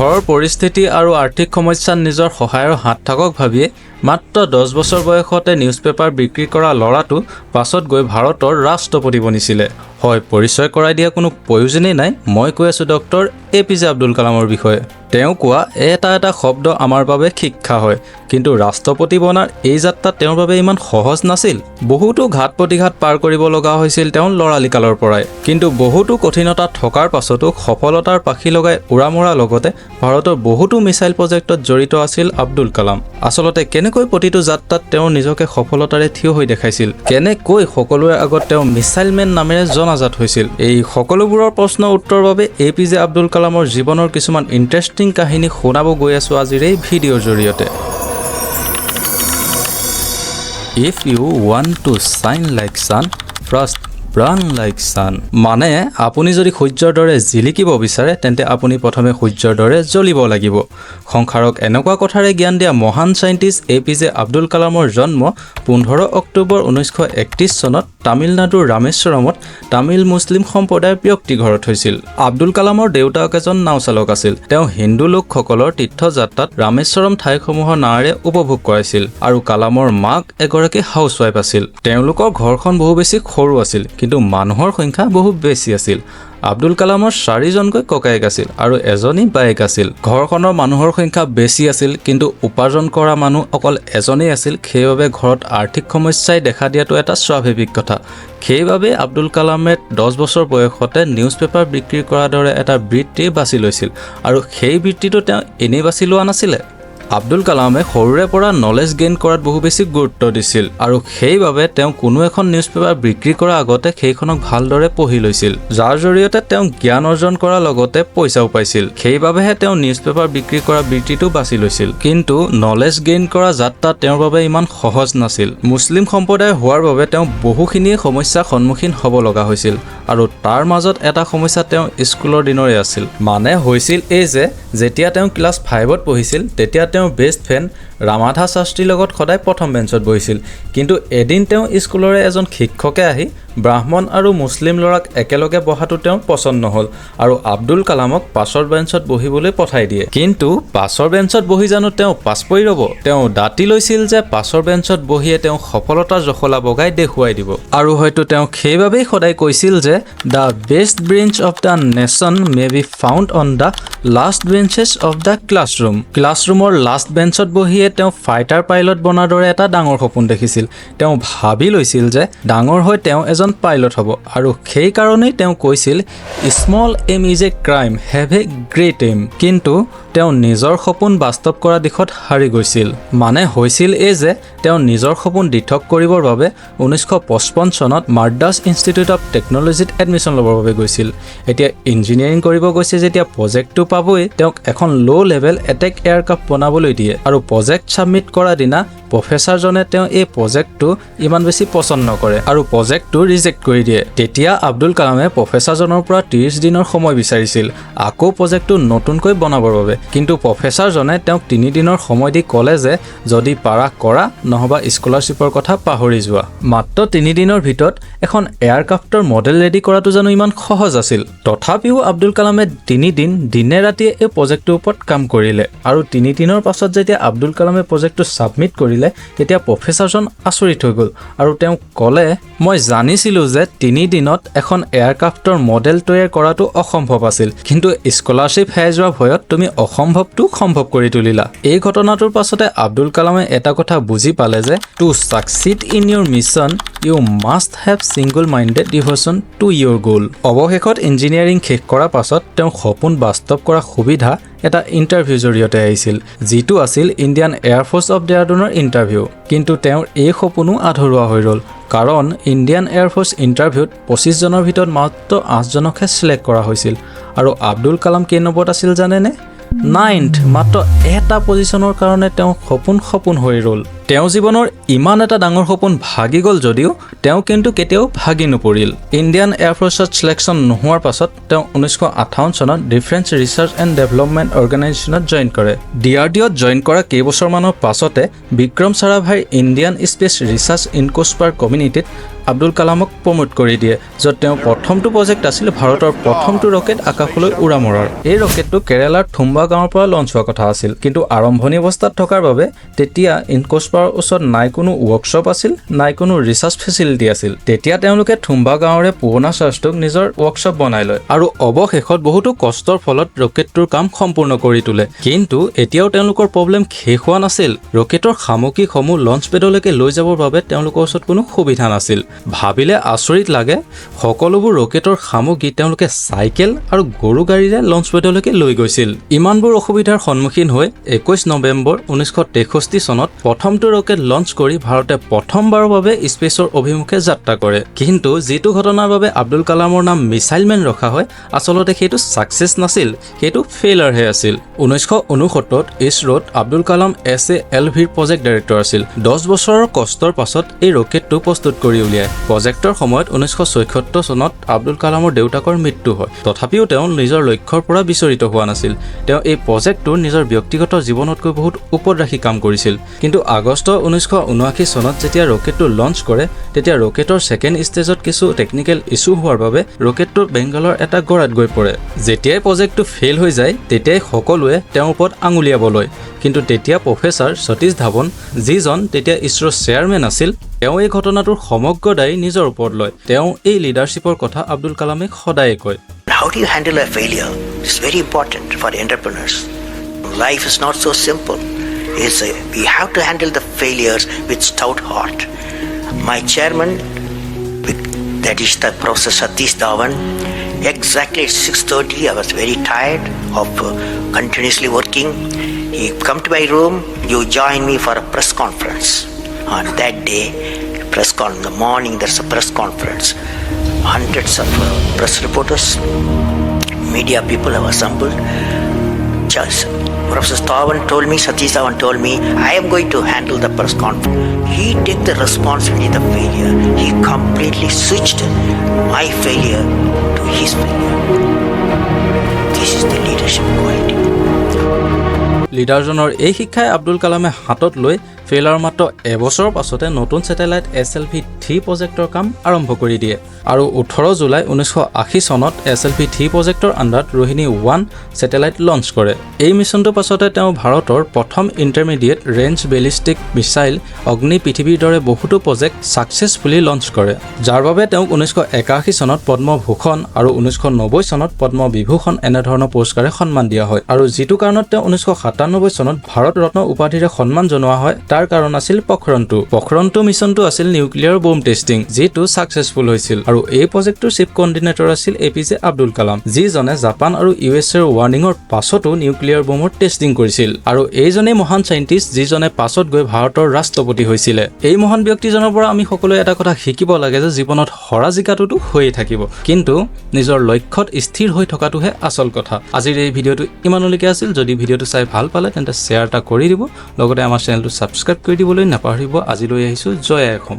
ঘৰৰ পৰিস্থিতি আৰু আৰ্থিক সমস্যাত নিজৰ সহায়ৰ হাত থাকক ভাবিয়ে মাত্ৰ 10 বছৰ বয়সতে নিউজ পেপাৰ বিক্ৰী কৰা ল'ৰাটো পাছত গৈ ভাৰতৰ ৰাষ্ট্ৰপতি বনিছিলে। হয়, পৰিচয় কৰাই দিয়া কোনো প্ৰয়োজনেই নাই। মই কৈ আছোঁ ডক্টৰ A.P.J Abdul Kalamৰ বিষয়ে। তেওঁ কোৱা এটা শব্দ আমাৰ বাবে শিক্ষা হয়, কিন্তু ৰাষ্ট্ৰপতি বনাৰ এই যাত্ৰা তেওঁৰ বাবে ইমান সহজ নাছিল। বহুতো ঘাত প্ৰতিঘাত পাৰ কৰিব লগা হৈছিল তেওঁৰ ল'ৰালি কালৰ পৰাই। কিন্তু বহুতো কঠিনতা থকাৰ পাছতো সফলতাৰ পাখি লগাই উৰা মৰাৰ লগতে ভাৰতৰ বহুতো মিছাইল প্ৰজেক্টত জড়িত আছিল আব্দুল কালাম। আচলতে কেনেকৈ প্ৰতিটো যাত্ৰাত তেওঁ নিজকে সফলতাৰে থিয় হৈ দেখাইছিল, কেনেকৈ সকলোৰে আগত তেওঁ মিছাইলমেন নামেৰে জনাজাত হৈছিল, এই সকলোবোৰৰ প্ৰশ্নৰ উত্তৰৰ বাবে A.P.J Abdul Kalamৰ জীৱনৰ কিছুমান ইণ্টাৰেষ্টিং কাহিনী শুনাব গৈ আছোঁ আজিৰ এই ভিডিঅ'ৰ জৰিয়তে। If you want to shine like sun, first burn like sun। মানে আপুনি যদি সূৰ্যৰ দৰে জিলিকিব বিচাৰে তেন্তে আপুনি প্ৰথমে সূৰ্যৰ দৰে জ্বলিব লাগিব। সংসাৰক এনেকুৱা কথাৰে জ্ঞান দিয়া মহান চাইণ্টিষ্ট A.P.J Abdul Kalamৰ জন্ম 15 অক্টোবৰ 1931 চনত তামিলনাডুৰ ৰামেশ্বৰমত তামিল মুছলিম সম্প্ৰদায়ৰ ব্যক্তি ঘৰত হৈছিল। আব্দুল কালামৰ দেউতাক এজন নাও চালক আছিল। তেওঁ হিন্দু লোকসকলৰ তীৰ্থযাত্ৰাত ৰামেশ্বৰম ঠাইসমূহৰ নাৱেৰে উপভোগ কৰাইছিল আৰু কালামৰ মাক এগৰাকী হাউচৱাইফ আছিল। তেওঁলোকৰ ঘৰখন বহু বেছি সৰু আছিল, কিন্তু মানুহৰ সংখ্যা বহু বেছি আছিল। আব্দুল কালামৰ 4জনকৈ ককায়েক আছিল আৰু এজনী বায়েক আছিল। ঘৰখনৰ মানুহৰ সংখ্যা বেছি আছিল, কিন্তু উপাৰ্জন কৰা মানুহ অকল এজনেই আছিল। সেইবাবে ঘৰত আৰ্থিক সমস্যাই দেখা দিয়াটো এটা স্বাভাৱিক কথা। সেইবাবে আব্দুল কালামে 10 বছৰ বয়সতে নিউজ পেপাৰ বিক্ৰী কৰাৰ দৰে এটা বৃত্তি বাছি লৈছিল, আৰু সেই বৃত্তিটো তেওঁ এনেই বাছি লোৱা নাছিলে। আব্দুল কালামে সৰুৰে পৰা নলেজ গেইন কৰাত বহু বেছি গুৰুত্ব দিছিল, আৰু সেইবাবে তেওঁ কোনো এখন নিউজ পেপাৰ বিক্ৰী কৰাৰ আগতে সেইখনক ভালদৰে পঢ়ি লৈছিল, যাৰ জৰিয়তে তেওঁ জ্ঞান অৰ্জন কৰাৰ লগতে পইচাও পাইছিল। সেইবাবেহে তেওঁ নিউজ পেপাৰ বিক্ৰী কৰা বৃত্তিটো বাছি লৈছিল। কিন্তু নলেজ গেইন কৰা যাত্ৰা তেওঁৰ বাবে ইমান সহজ নাছিল। মুছলিম সম্প্ৰদায় হোৱাৰ বাবে তেওঁ বহুখিনি সমস্যাৰ সন্মুখীন হ'ব লগা হৈছিল, আৰু তাৰ মাজত এটা সমস্যা তেওঁ স্কুলৰ দিনৰে আছিল। মানে হৈছিল এই যে যেতিয়া তেওঁ ক্লাছ 5ত পঢ়িছিল তেতিয়া তেওঁৰ বেষ্ট ফ্ৰেণ্ড ৰামাধা শাস্ত্ৰীৰ লগত সদায় প্ৰথম বেঞ্চত বহিছিল। কিন্তু এদিন তেওঁ স্কুলৰে এজন শিক্ষকে আহি ব্ৰাহ্মণ আৰু মুছলিম ল'ৰাক একেলগে বহাটো তেওঁৰ পচন্দ নহ'ল, আৰু আব্দুল কালামক পাছৰ বেঞ্চত বহিবলৈ পঠাই দিয়ে। কিন্তু পাছৰ বেঞ্চত বহি জানো তেওঁ পাছ পৰি ৰ'ব? তেওঁ দাঁতি লৈছিল যে পাছৰ বেঞ্চত বহিয়ে তেওঁ সফলতাৰ জখলা বগাই দেখুৱাই দিব। আৰু হয়তো তেওঁ সেইবাবেই সদায় কৈছিল যে the best brains of the nation may be found on the last benches of the classroom. ক্লাছৰুমৰ লাষ্ট বেঞ্চত বহিয়ে তেওঁ ফাইটাৰ পাইলট বনাৰ দৰে এটা ডাঙৰ সপোন দেখিছিল। তেওঁ ভাবি লৈছিল যে ডাঙৰ হৈ তেওঁ এজন পাইলট হ'ব, আৰু সেইকাৰণেই তেওঁ কৈছিল small aim is a crime, have a great aim. কিন্তু তেওঁ নিজৰ সপোন বাস্তৱ কৰা দিশত হাৰি গৈছিল। মানে হৈছিল এই যে তেওঁ নিজৰ সপোন দিঠক কৰিবৰ বাবে 1955 চনত মাদ্ৰাছ ইনষ্টিটিউট অফ টেকন'লজিত এডমিশ্যন ল'বৰ বাবে গৈছিল। এতিয়া ইঞ্জিনিয়াৰিং কৰিব গৈছে যেতিয়া প্ৰজেক্টটো পাবই, তেওঁক এখন ল' লেভেল এটেক এয়াৰক্ৰাফ্ট বনাবলৈ দিয়ে, আৰু প্ৰজেক্ট ছাবমিট কৰা দিনা প্ৰফেচাৰজনে তেওঁ এই প্ৰজেক্টটো ইমান বেছি পচন্দ নকৰে আৰু প্ৰজেক্টটো ৰিজেক্ট কৰি দিয়ে। তেতিয়া আব্দুল কালামে প্ৰফেচাৰজনৰ পৰা 30 দিনৰ সময় বিচাৰিছিল আকৌ প্ৰজেক্টটো নতুনকৈ বনাবৰ বাবে। কিন্তু প্ৰফেচাৰজনে তেওঁক 3 দিনৰ সময় দি ক'লে যে যদি পাৰা কৰা, নহবা স্কলাৰশ্বিপৰ কথা পাহৰি যোৱা। মাত্ৰ 3 দিনৰ ভিতৰত এখন এয়াৰক্ৰাফ্টৰ মডেল ৰেডি কৰাটো জানো ইমান সহজ আছিল? তথাপিও আব্দুল কালামে 3 দিন দিনে ৰাতিয়ে এই প্ৰজেক্টটোৰ ওপৰত কাম কৰিলে, আৰু 3 দিনৰ পাছত যেতিয়া আব্দুল কালামে প্ৰজেক্টটো ছাবমিট কৰিলে তেতিয়া প্ৰফেচাৰজন আচৰিত হৈ গ'ল, আৰু তেওঁ ক'লে মই জানিছিলোঁ যে 3 দিনত এখন এয়াৰক্ৰাফ্টৰ মডেল তৈয়াৰ কৰাটো অসম্ভৱ আছিল, কিন্তু স্কলাৰশ্বিপ হেৰাই যোৱাৰ ভয়ত তুমি অসম্ভৱটো সম্ভৱ কৰি তুলিলা। এই ঘটনাটোৰ পাছতে আব্দুল কালামে এটা কথা বুজি পালে যে to succeed in your mission you must have single minded devotion to your goal. অৱশেষত ইঞ্জিনিয়াৰিং শেষ কৰাৰ পাছত তেওঁ সপোন বাস্তৱ কৰা সুবিধা এটা ইণ্টাৰভিউৰ জৰিয়তে আহিছিল, যিটো আছিল ইণ্ডিয়ান এয়াৰফ'ৰ্চ অফ ডেৰাডুনৰ ইণ্টাৰভিউ। কিন্তু তেওঁৰ এই সপোনো আধৰুৱা হৈ ৰ'ল, কাৰণ ইণ্ডিয়ান এয়াৰফ'ৰ্চ ইণ্টাৰভিউত 25 জনৰ ভিতৰত মাত্ৰ 8 জনকহে চিলেক্ট কৰা হৈছিল, আৰু আব্দুল কালাম কেই নম্বৰত আছিল জানেনে? 9th। মাত্ৰ এটা পজিশ্যনৰ কাৰণে তেওঁ সপোন হৈ ৰ'ল। তেওঁ জীৱনৰ ইমান এটা ডাঙৰ সপোন ভাগি গ'ল যদিও তেওঁ কিন্তু কেতিয়াও ভাগি নপৰিল। ইণ্ডিয়ান এয়াৰফ'ৰ্চত চিলেকশ্যন নোহোৱাৰ পাছত তেওঁ 1958 চনত ডিফেন্স ৰিচাৰ্চ এণ্ড ডেভেলপমেণ্ট অৰ্গেনাইজেশ্যনত জইন কৰে। DRDOত জইন কৰা কেইবছৰমানৰ পাছতে বিক্ৰম সাৰাভাইৰ ইণ্ডিয়ান স্পেচ ৰিচাৰ্চ ইনকোস্পাৰ কমিউনিটিত আব্দুল কালামক প্ৰমোট কৰি দিয়ে য'ত তেওঁ প্ৰথমটো প্ৰজেক্ট আছিল ভাৰতৰ প্ৰথমটো ৰকেট আকাশলৈ উৰা মৰাৰ এই ৰকেটটো কেৰালাৰ থুম্বা গাঁৱৰ পৰা লঞ্চ হোৱা কথা আছিল কিন্তু আৰম্ভণি অৱস্থাত থকাৰ বাবে তেতিয়া ইনকোচ পাৰৰ ওচৰত নাই কোনো ৱৰ্কশ্বপ আছিল নাই কোনো ৰিচাৰ্চ ফেচিলিটি আছিল তেতিয়া তেওঁলোকে থুম্বা গাঁৱৰে পুৰণা চাৰ্চটোক নিজৰ ৱৰ্কশ্বপ বনাই লয় আৰু অৱশেষত বহুতো কষ্টৰ ফলত ৰকেটটোৰ কাম সম্পূৰ্ণ কৰি তোলে কিন্তু এতিয়াও তেওঁলোকৰ প্ৰব্লেম শেষ হোৱা নাছিল ৰকেটৰ সামগ্ৰীসমূহ লঞ্চ পেডলৈকে লৈ যাবৰ বাবে তেওঁলোকৰ ওচৰত কোনো সুবিধা নাছিল ভাবিলে আচৰিত লাগে সকলোবোৰ ৰকেটৰ সামগ্ৰী তেওঁলোকে চাইকেল আৰু গৰু গাড়ীৰে লঞ্চ পেডলৈকে লৈ গৈছিল ইমানবোৰ অসুবিধাৰ সন্মুখীন হৈ 21 নৱেম্বৰ 1963 চনত প্ৰথমটো ৰকেট লঞ্চ কৰি ভাৰতে প্ৰথমবাৰৰ বাবে স্পেচৰ অভিমুখে যাত্ৰা কৰে কিন্তু যিটো ঘটনাৰ বাবে আব্দুল কালামৰ নাম মিছাইলমেন ৰখা হয় আচলতে সেইটো সাকসেছ নাছিল সেইটো ফেইলাৰ হে আছিল 1969ত ইছৰোত আব্দুল কালাম SLV-ৰ প্ৰজেক্ট ডাইৰেক্টৰ আছিল 10 বছৰৰ কষ্টৰ পাছত এই ৰকেটটো প্ৰস্তুত কৰি উলিয়ায় প্ৰজেক্টৰ সময়ত 1976 চনত আব্দুল কালামৰ দেউতাকৰ মৃত্যু হয় তথাপিও তেওঁ নিজৰ লক্ষ্যৰ পৰা বিচৰিত হোৱা নাছিল তেওঁ এই প্ৰজেক্টটো নিজৰ ব্যক্তিগত জীৱনতকৈ বহুত ওপৰত ৰাখি কাম কৰিছিল কিন্তু আগষ্ট 1979 চনত যেতিয়া ৰকেটটো লঞ্চ কৰে তেতিয়া ৰকেটৰ সেকেন্ড ষ্টেজত কিছু টেকনিক্যাল ইস্যু হোৱাৰ বাবে ৰকেটটো বেংগলৰ এটা গৰাত গৈ পৰে যেতিয়াই প্ৰজেক্টটো ফেইল হৈ যায় তেতিয়াই সকলোৱে তেওঁৰ ওপৰত আঙুলিয়াব লয় কিন্তু তেতিয়া প্ৰফেসৰ সতীশ ধাৱন যিজন তেতিয়া ইছৰোৰ চেয়াৰম্যান আছিল তেওঁ এই ঘটনাটোৰ সমগ্ৰ দায়ী নিজৰ ওপৰত লয় তেওঁ এই লিডাৰশ্বিপৰ কথা আব্দুল কালামে সদায় কয় How do you handle a failure? It's very important for entrepreneurs. Life is not so simple. We have to handle the failures with stout heart. My chairman, that is the Professor Satish Dhawan, exactly at 6:30, I was very tired of continuously working. He come to my room, you join me for a press conference. On that day, in the morning, there's a press conference. Hundreds of press reporters, media people have assembled. Just Professor Dhawan told me, Satish Dhawan told me, I am going to handle the press conference. He took the responsibility of the failure. He completely switched my failure to his failure. This is the leadership quality. লিডাৰজনৰ এই শিক্ষাই আব্দুল কালামে হাতত লৈ failure মাত্ৰ এবছৰৰ পাছতে নতুন satellite SLV-III প্ৰজেক্টৰ কাম আৰম্ভ কৰি দিয়ে আৰু 18 জুলাই 1980 চনত SLV-III প্ৰজেক্টৰ আণ্ডাৰত ৰোহিণী 1 স্যাটেলাইট লঞ্চ কৰে এই মিছনটোৰ পাছতে তেওঁ ভাৰতৰ প্ৰথম ইণ্টাৰমিডিয়েট ৰেঞ্জ বেলিষ্টিক মিছাইল অগ্নি পৃথিৱীৰ দৰে বহুতো প্ৰজেক্ট সাকসেছফুলি লঞ্চ কৰে যাৰ বাবে তেওঁক 1981 চনত পদ্মভূষণ আৰু 1990 চনত পদ্মবিভূষণ এনে ধৰণৰ পুৰস্কাৰে সন্মান দিয়া হয় আৰু যিটো কাৰণত তেওঁ 1997 চনত ভাৰত ৰত্ন উপাধিৰে সন্মান জনোৱা হয় তাৰ কাৰণ আছিল পখৰণ-2 মিছনটো আছিল নিউক্লিয়াৰ বম টেষ্টিং যেটো সাকসেছফুল হৈছিল আৰু এই প্ৰজেক্টৰ চিফ কোঅৰ্ডিনেটৰ আছিল A.P.J Abdul Kalam যিজনে জাপান আৰু USAৰ ৱাৰ্নিঙৰ পাছতো নিউক্লিয়াৰ বমৰ টেষ্টিং কৰিছিল আৰু এইজনে মহান সাইন্টিষ্ট যিজনে পাছত গৈ ভাৰতৰ ৰাষ্ট্ৰপতি হৈছিল এই মহান ব্যক্তিজনৰ পৰা আমি সকলোৱে এটা কথা শিকিব লাগে যে জীৱনত হৰা জিকাটোতো হৈয়ে থাকিব কিন্তু নিজৰ লক্ষ্যত স্থিৰ হৈ থকাটোহে আচল কথা আজিৰ এই ভিডিঅটো ইমানলৈকে আছিল যদি ভিডিঅটো চাই ভাল পালে তেন্তে শেয়াৰ এটা কৰি দিব লগতে আমাৰ চেনেলটো সাবস্ক্ৰাইব কৰি দিবলৈ নাপাহৰিব আজিলৈ আহিছো জয় অসম